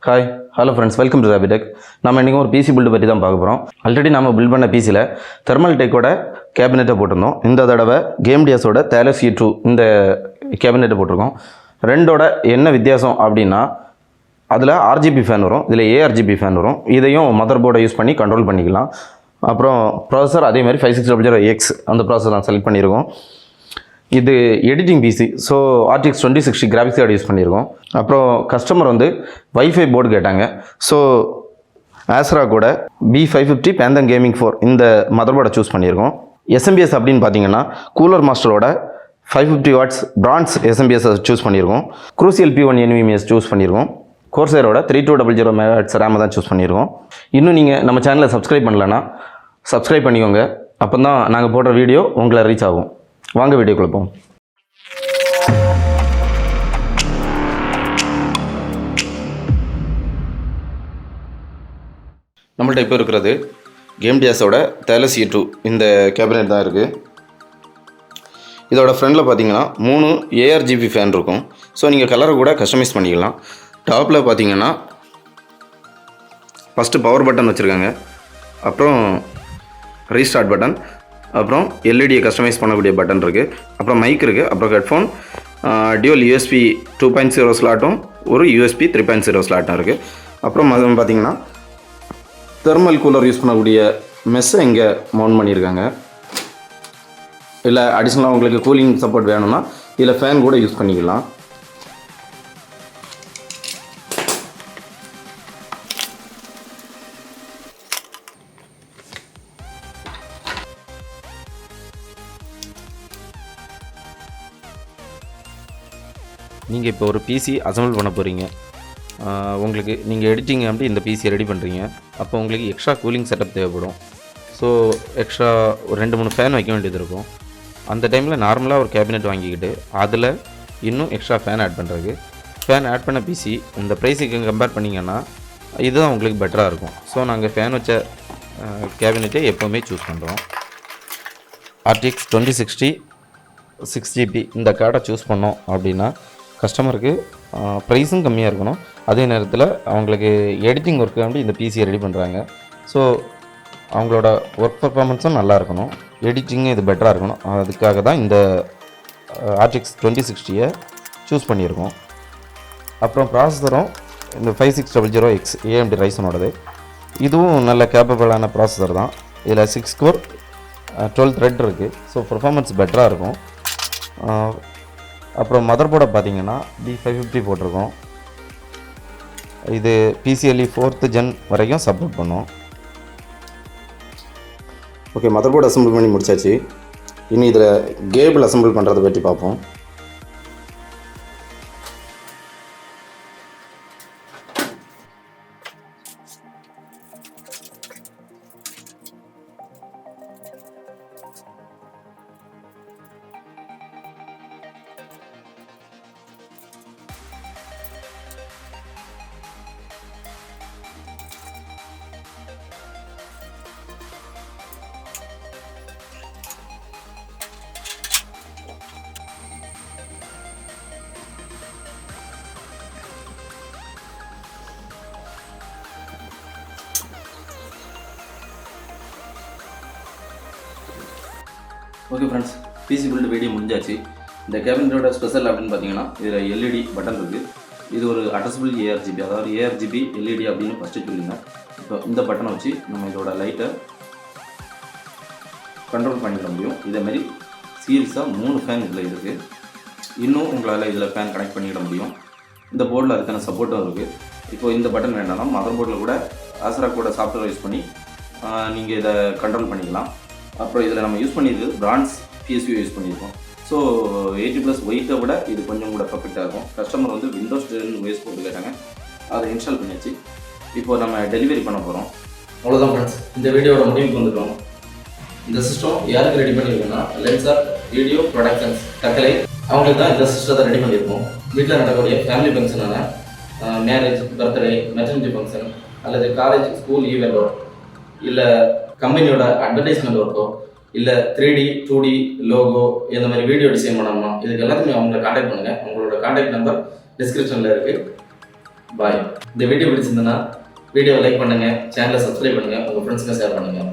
Hi hello friends, welcome to rapidtech. நம்ம இன்றைக்கி ஒரு பிசி பில்டு பற்றி தான் பார்க்க போகிறோம். ஆல்ரெடி நம்ம பில்ட் பண்ண பிசியில் தெர்மல் டெக்கோட கேபினெட்டை போட்டிருந்தோம். இந்த தடவை கேம் டியாஸோட தேலஸ் E2 இந்த கேபினெட்டை போட்டிருக்கோம். ரெண்டோட என்ன வித்தியாசம் அப்படின்னா, அதில் RGB ஃபேன் வரும், இதில் ARGB ஃபேன் வரும். இதையும் மதர் போர்டை யூஸ் பண்ணி கண்ட்ரோல் பண்ணிக்கலாம். அப்புறம் ப்ராசஸர் அதே மாதிரி 5600X அந்த ப்ராசஸர் நான் செலக்ட் பண்ணியிருக்கோம். இது editing PC, so RTX 2060 graphics card use பண்ணியிருக்கோம். அப்புறம் கஸ்டமர் வந்து வைஃபை போர்டு கேட்டாங்க. ஸோ ஆஸ்ரா கூட B550 பேந்தன் கேமிங் 4 இந்த மதர் போர்டை சூஸ் பண்ணியிருக்கோம். SMBS அப்படின்னு பார்த்தீங்கன்னா கூலர் மாஸ்டரோட 550 வாட்ஸ் பிரான்ஸ் SMBS சூஸ் பண்ணியிருக்கோம். க்ரூசியல் P1 NVMe சூஸ் பண்ணியிருக்கோம். கோர்சேரோட 3200 MHz ரேமை தான் சூஸ் பண்ணியிருக்கோம். இன்னும் நீங்கள் நம்ம சேனலை சப்ஸ்கிரைப் பண்ணலன்னா சப்ஸ்கிரைப் பண்ணிக்கோங்க. அப்போ தான் நாங்கள் போடுற வீடியோ உங்களை ரீச் ஆகும். வாங்க வீடியோக்குள்ள போவோம். நம்மள்ட்ட இப்போ இருக்கிறது கேம் டியாஸோட தேலஸ் E2 இந்த கேபினெட் தான் இருக்குது. இதோட ஃப்ரண்டில் பார்த்தீங்கன்னா 3 ARGB ஃபேன் இருக்கும். ஸோ நீங்கள் கலரை கூட கஸ்டமைஸ் பண்ணிக்கலாம். டாப்பில் பார்த்தீங்கன்னா ஃபஸ்ட்டு பவர் பட்டன் வச்சுருக்காங்க, அப்புறம் ரீஸ்டார்ட் பட்டன், அப்புறம் எல்இடியை கஸ்டமைஸ் பண்ணக்கூடிய பட்டன் இருக்குது, அப்புறம் மைக் இருக்குது, அப்புறம் ஹெட்ஃபோன், டியூவல் USB 2.0 ஸ்லாட்டும் ஒரு USB 3.0 ஸ்லாட்டும் இருக்குது. அப்புறம் அது பார்த்தீங்கன்னா தெர்மல் கூலர் யூஸ் பண்ணக்கூடிய மெஸ்ஸை இங்கே மவுண்ட் பண்ணியிருக்காங்க. இல்லை அடிஷ்னலாக உங்களுக்கு கூலிங் சப்போர்ட் வேணும்னா இதில் ஃபேன் கூட யூஸ் பண்ணிக்கலாம். நீங்கள் இப்போ ஒரு பிசி அசம்பிள் பண்ண போகிறீங்க. உங்களுக்கு நீங்கள் எடிட்டிங் அப்படி இந்த பிசியை ரெடி பண்ணுறீங்க. அப்போ உங்களுக்கு எக்ஸ்ட்ரா கூலிங் செட்டப் தேவைப்படும். ஸோ எக்ஸ்ட்ரா ஒரு 2-3 ஃபேன் வைக்க வேண்டியது இருக்கும். அந்த டைமில் நார்மலாக ஒரு கேபினெட் வாங்கிக்கிட்டு அதில் இன்னும் எக்ஸ்ட்ரா ஃபேன் ஆட் பண்ணுறதுக்கு, ஃபேன் ஆட் பண்ண பிசி இந்த ப்ரைஸுக்கு கம்பேர் பண்ணிங்கன்னா இதுதான் உங்களுக்கு பெட்டராக இருக்கும். ஸோ நாங்கள் ஃபேன் வச்ச கேபினெட்டை எப்போவுமே சூஸ் பண்ணுறோம். RTX 2060 6GB இந்த கார்டை சூஸ் பண்ணோம் அப்படின்னா கஸ்டமருக்கு ப்ரைஸும் கம்மியாக இருக்கணும், அதே நேரத்தில் அவங்களுக்கு எடிட்டிங் ஒர்க்கு அப்படி இந்த பிசியை ரெடி பண்ணுறாங்க. ஸோ அவங்களோட ஒர்க் பர்ஃபார்மன்ஸும் நல்லா இருக்கணும், எடிட்டிங்கும் இது பெட்டராக இருக்கணும். அதுக்காக தான் இந்த RTX 2060 சூஸ் பண்ணியிருக்கோம். அப்புறம் ப்ராசஸரும் இந்த 5600X AMD ரைசனோடது, இதுவும் நல்ல கேப்பபிளான ப்ராசஸர் தான். இதில் 6 கோர் 12 த்ரெட் இருக்குது. ஸோ பர்ஃபார்மன்ஸ் பெட்டராக இருக்கும். அப்புறம் மதர் போர்டை பார்த்தீங்கன்னா B550 போட்டிருக்கோம். இது PCIe 4th gen வரைக்கும் சப்போர்ட் பண்ணும். ஓகே, மதர் போர்டு அசம்பிள் பண்ணி முடிச்சாச்சு. இனி இதில் கேபிள் அசம்பிள் பண்ணுறதை பற்றி பார்ப்போம். Okay friends, PC build video முடிஞ்சாச்சு. இந்த கேபினெட்டோட ஸ்பெஷல் அப்படின்னு பார்த்தீங்கன்னா இதில் LED பட்டன் இருக்குது. இது ஒரு அட்ரஸபிள் ARGB, அதாவது ARGB LED அப்படின்னு ஃபஸ்ட்டு சொல்லுங்க. இப்போ இந்த பட்டனை வச்சு நம்ம இதோட லைட்டை கண்ட்ரோல் பண்ணிக்க முடியும். இதேமாதிரி சீரியஸாக 3 ஃபேன் இதில் இருக்குது. இன்னும் உங்களால் இதில் ஃபேன் கனெக்ட் பண்ணிக்கிட முடியும். இந்த போர்டில் அதுக்கான சப்போர்ட்டும் இருக்குது. இப்போது இந்த பட்டன் வேண்டாம்னா மதர் போர்டில் கூட ஆஸ்ரா கூட சாஃப்ட்வேர் யூஸ் பண்ணி நீங்கள் இதை கண்ட்ரோல் பண்ணிக்கலாம். அப்புறம் இதில் நம்ம யூஸ் பண்ணியிருக்கிறது பிரான்ஸ் PSU யூஸ் பண்ணியிருக்கோம். ஸோ 80+ வெயிட்டை விட இது கொஞ்சம் கூட பர்ஃபெக்டாக இருக்கும். கஸ்டமர் வந்து Windows 10 OS போட்டு கேட்டாங்க, அதை இன்ஸ்டால் பண்ணியாச்சு. இப்போ நம்ம டெலிவரி பண்ண போகிறோம். அவ்வளோதான் ஃப்ரெண்ட்ஸ், இந்த வீடியோட முடிவுக்கு வந்துட்டோம். இந்த சிஸ்டம் யாருக்கு ரெடி பண்ணியிருக்கோம்னா லென்சாட் வீடியோ ப்ரொடக்ஷன்ஸ் Thuckalay அவங்களுக்கு தான் இந்த சிஸ்டத்தை ரெடி பண்ணியிருக்கோம். வீட்டில் நடக்கக்கூடிய ஃபேமிலி ஃபங்க்ஷனான மேரேஜ், பர்த்டே, மெட்டர்னிட்டி ஃபங்க்ஷன் அல்லது காலேஜ், ஸ்கூல் ஈவெண்ட்டோ, இல்லை கம்பெனியோட அட்வர்டைஸ்மெண்ட் ஒர்க்கோ, இல்லை 3D 2D லோகோ இந்த மாதிரி வீடியோ டிசைன் பண்ணணும்னா இதுக்கு எல்லாத்துக்குமே அவங்களை காண்டாக்ட் பண்ணுங்கள். உங்களோட காண்டாக்ட் நம்பர் டிஸ்கிரிப்ஷனில் இருக்குது. பாய். இந்த வீடியோ பிடிச்சிருந்ததுன்னா வீடியோவை லைக் பண்ணுங்கள், சேனலை சப்ஸ்கிரைப் பண்ணுங்கள், உங்கள் ஃப்ரெண்ட்ஸுக்கு ஷேர் பண்ணுங்கள்.